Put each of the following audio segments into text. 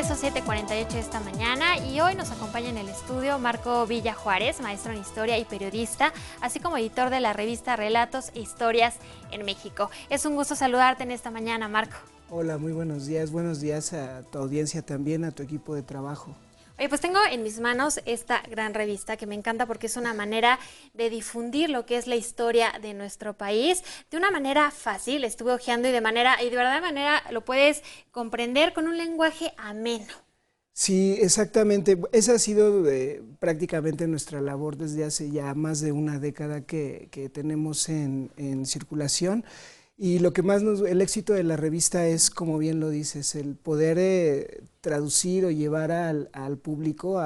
regreso 7:48 esta mañana y hoy nos acompaña en el estudio Marco Villa Juárez, maestro en Historia y periodista, así como editor de la revista Relatos e Historias en México. Es un gusto saludarte en esta mañana, Marco. Hola, muy buenos días a tu audiencia también, a tu equipo de trabajo. Oye, pues tengo en mis manos esta gran revista que me encanta porque es una manera de difundir lo que es la historia de nuestro país de una manera fácil. Estuve hojeando y de verdad de manera lo puedes comprender con un lenguaje ameno. Sí, exactamente. Esa ha sido prácticamente nuestra labor desde hace ya más de una década que tenemos en circulación. Y lo que más el éxito de la revista es, como bien lo dices, el poder traducir o llevar al público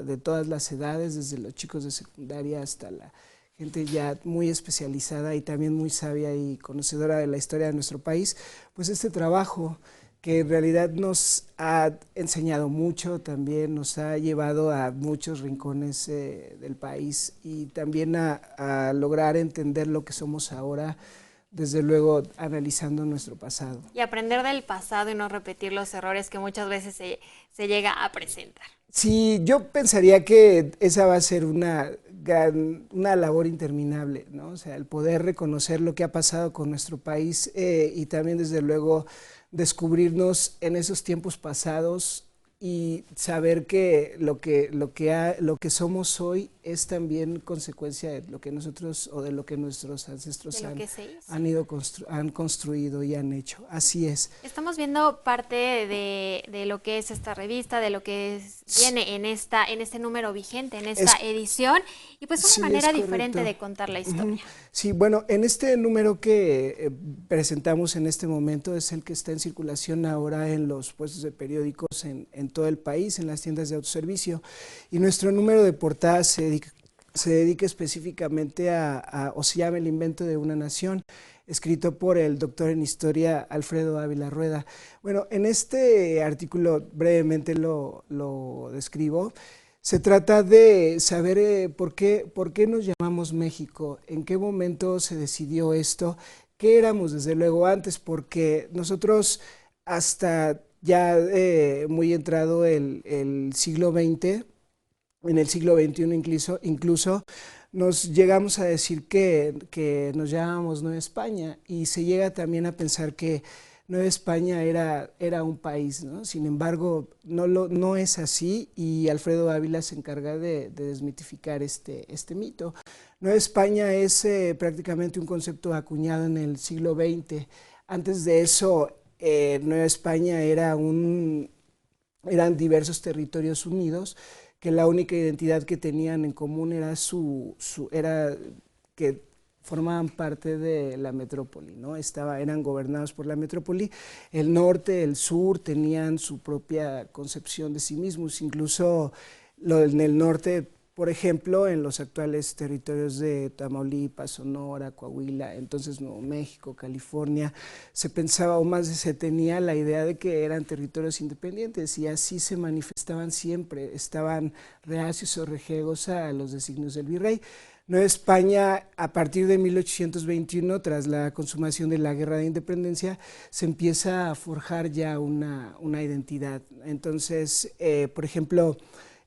de todas las edades, desde los chicos de secundaria hasta la gente ya muy especializada y también muy sabia y conocedora de la historia de nuestro país, pues este trabajo que en realidad nos ha enseñado mucho, también nos ha llevado a muchos rincones del país y también a lograr entender lo que somos ahora, desde luego analizando nuestro pasado. Y aprender del pasado y no repetir los errores que muchas veces se llega a presentar. Sí, yo pensaría que esa va a ser una labor interminable, ¿no? O sea, el poder reconocer lo que ha pasado con nuestro país y también desde luego descubrirnos en esos tiempos pasados y saber que lo que somos hoy es también consecuencia de lo que nosotros o de lo que nuestros ancestros han construido y han hecho. Así es. Estamos viendo parte de lo que es esta revista, de lo que viene en este número vigente, en esta edición, y pues una manera diferente de contar la historia. Sí, bueno, en este número que presentamos en este momento es el que está en circulación ahora en los puestos de periódicos en todo el país, en las tiendas de autoservicio, y nuestro número de portada se dedica específicamente o se llama El invento de una nación, escrito por el doctor en historia Alfredo Ávila Rueda. Bueno, en este artículo brevemente lo describo. Se trata de saber por qué nos llamamos México, en qué momento se decidió esto, qué éramos desde luego antes, porque nosotros hasta ya muy entrado el siglo XX, en el siglo XXI incluso nos llegamos a decir que nos llamábamos Nueva España y se llega también a pensar que Nueva España era un país, ¿no? Sin embargo, no es así y Alfredo Ávila se encarga de desmitificar este mito. Nueva España es prácticamente un concepto acuñado en el siglo XX. Antes de eso, Nueva España eran diversos territorios unidos que la única identidad que tenían en común era era que formaban parte de la metrópoli, ¿no? Eran gobernados por la metrópoli. El norte, el sur tenían su propia concepción de sí mismos, incluso en el norte, por ejemplo, en los actuales territorios de Tamaulipas, Sonora, Coahuila, entonces Nuevo México, California, se pensaba o más se tenía la idea de que eran territorios independientes y así se manifestaban siempre, estaban reacios o rejegos a los designios del virrey. Nueva España, a partir de 1821, tras la consumación de la Guerra de Independencia, se empieza a forjar ya una identidad. Entonces, por ejemplo,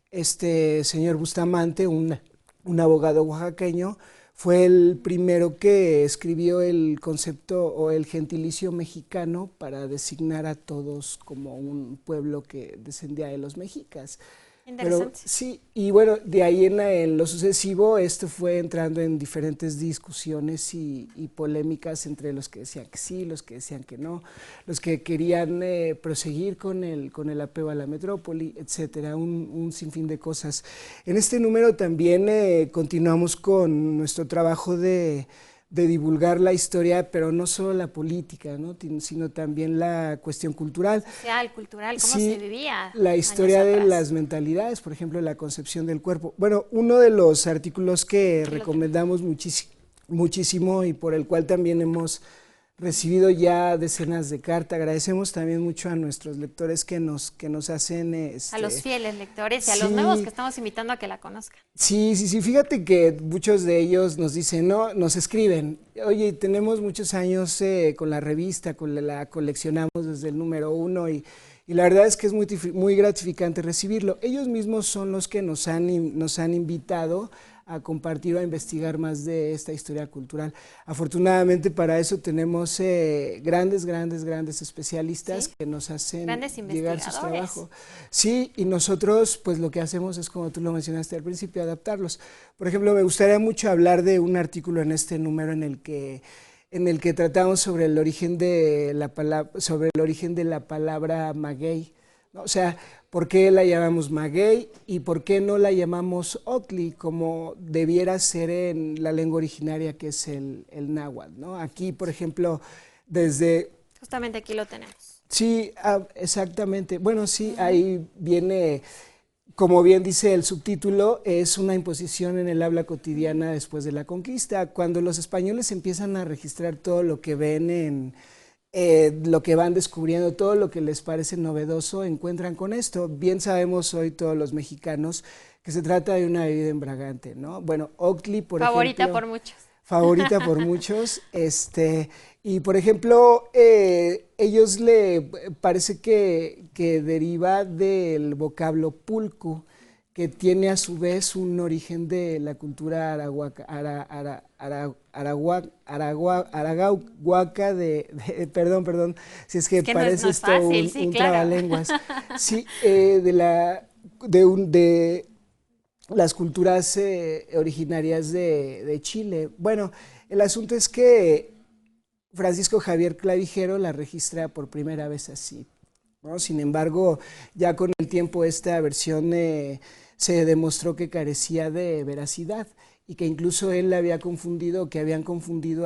este señor Bustamante, un abogado oaxaqueño, fue el primero que escribió el concepto o el gentilicio mexicano para designar a todos como un pueblo que descendía de los mexicas. Interesante. Pero, sí, y bueno, de ahí en lo sucesivo, esto fue entrando en diferentes discusiones y polémicas entre los que decían que sí, los que decían que no, los que querían proseguir con el apego a la metrópoli, etcétera, un sinfín de cosas. En este número también continuamos con nuestro trabajo de divulgar la historia, pero no solo la política, ¿no? Sino también la cuestión cultural. Social, cultural, cómo sí, se vivía. La historia de las mentalidades, por ejemplo, la concepción del cuerpo. Bueno, uno de los artículos que recomendamos muchísimo y por el cual también hemos recibido ya decenas de cartas. Agradecemos también mucho a nuestros lectores que nos hacen... a los fieles lectores y a sí, los nuevos que estamos invitando a que la conozcan. Sí, sí, sí, fíjate que muchos de ellos nos dicen, no, nos escriben, oye, tenemos muchos años con la revista, la coleccionamos desde el número 1 y la verdad es que es muy gratificante recibirlo. Ellos mismos son los que nos han invitado a compartir o a investigar más de esta historia cultural. Afortunadamente para eso tenemos grandes especialistas, ¿sí?, que nos hacen llegar sus trabajos. Sí, y nosotros pues lo que hacemos es, como tú lo mencionaste al principio, adaptarlos. Por ejemplo, me gustaría mucho hablar de un artículo en este número en el que tratamos sobre el origen de la palabra maguey, ¿no? O sea, ¿por qué la llamamos maguey y por qué no la llamamos octli, como debiera ser en la lengua originaria, que es el náhuatl, ¿no? Aquí, por ejemplo, desde... Justamente aquí lo tenemos. Sí, exactamente. Bueno, sí, ahí viene... Como bien dice el subtítulo, es una imposición en el habla cotidiana después de la conquista. Cuando los españoles empiezan a registrar todo lo que ven lo que van descubriendo, todo lo que les parece novedoso, encuentran con esto. Bien sabemos hoy todos los mexicanos que se trata de una bebida embriagante, ¿no? Bueno, octli, por ejemplo. Favorita por muchos. Favorita por muchos, y por ejemplo, ellos parece que deriva del vocablo pulcu, que tiene a su vez un origen de la cultura aragahuaca perdón, si es que parece no es esto fácil, sí, un claro. trabalenguas. Sí, de las culturas originarias de Chile. Bueno, el asunto es que Francisco Javier Clavijero la registra por primera vez así, ¿no? Sin embargo, ya con el tiempo esta versión se demostró que carecía de veracidad y que incluso él habían confundido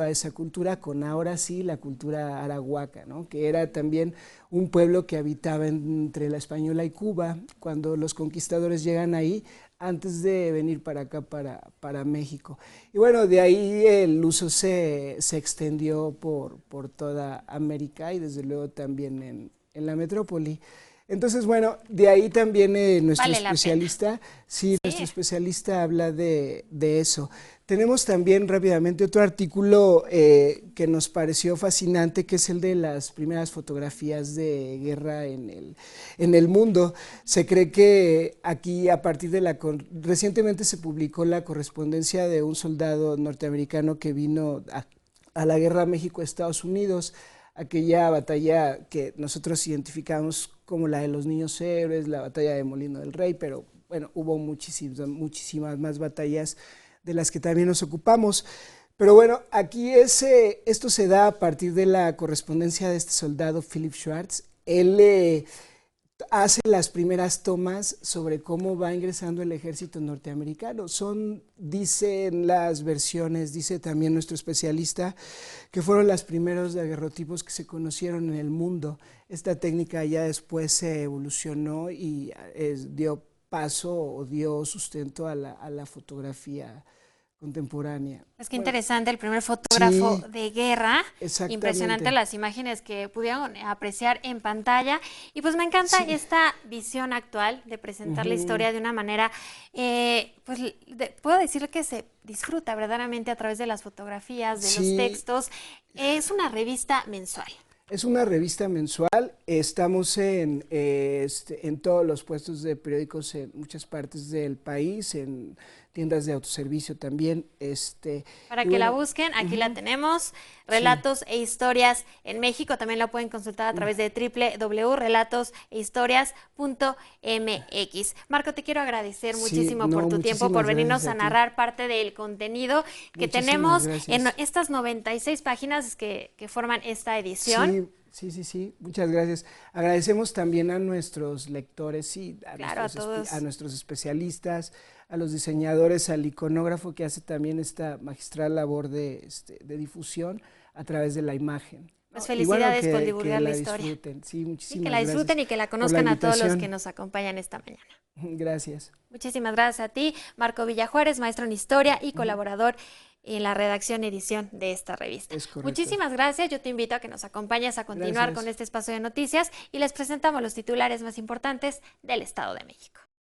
a esa cultura con ahora sí la cultura arahuaca, ¿no? Que era también un pueblo que habitaba entre la Española y Cuba. Cuando los conquistadores llegan ahí, antes de venir para acá, para México. Y bueno, de ahí el uso se extendió por toda América y desde luego también en la metrópoli. Entonces, bueno, de ahí también nuestro especialista, sí, nuestro especialista habla de eso. Tenemos también rápidamente otro artículo que nos pareció fascinante, que es el de las primeras fotografías de guerra en el mundo. Se cree que aquí, a partir de recientemente se publicó la correspondencia de un soldado norteamericano que vino a la guerra México-Estados Unidos, aquella batalla que nosotros identificamos como la de los niños héroes, la batalla de Molino del Rey, pero bueno, hubo muchísimas más batallas de las que también nos ocupamos. Pero bueno, aquí esto se da a partir de la correspondencia de este soldado Philip Schwartz. Él hace las primeras tomas sobre cómo va ingresando el ejército norteamericano. Dicen las versiones, dice también nuestro especialista, que fueron los primeros daguerrotipos que se conocieron en el mundo. Esta técnica ya después se evolucionó y dio paso o dio sustento a la fotografía contemporánea. Es que interesante, el primer fotógrafo de guerra. Exactamente. Impresionante las imágenes que pudieron apreciar en pantalla. Y pues me encanta esta visión actual de presentar la historia de una manera, puedo decir que se disfruta verdaderamente a través de las fotografías, de los textos. Es una revista mensual. Es una revista mensual, estamos en todos los puestos de periódicos en muchas partes del país, en tiendas de autoservicio también. Para que la busquen, aquí la tenemos, Relatos e Historias en México, también la pueden consultar a través de www.relatosehistorias.mx. Marco, te quiero agradecer muchísimo por tu tiempo, por venirnos a narrar parte del contenido que tenemos en estas 96 páginas que forman esta edición. Sí, muchas gracias. Agradecemos también a nuestros lectores, a nuestros especialistas, a los diseñadores, al iconógrafo que hace también esta magistral labor de difusión a través de la imagen. Pues felicidades por divulgar la historia. Sí, muchísimas que la disfruten y que la conozcan a todos los que nos acompañan esta mañana. Gracias. Muchísimas gracias a ti, Marco Villajuárez, maestro en historia y colaborador en la redacción y edición de esta revista. Es correcto. Muchísimas gracias. Yo te invito a que nos acompañes a continuar Gracias. con este espacio de noticias y les presentamos los titulares más importantes del Estado de México.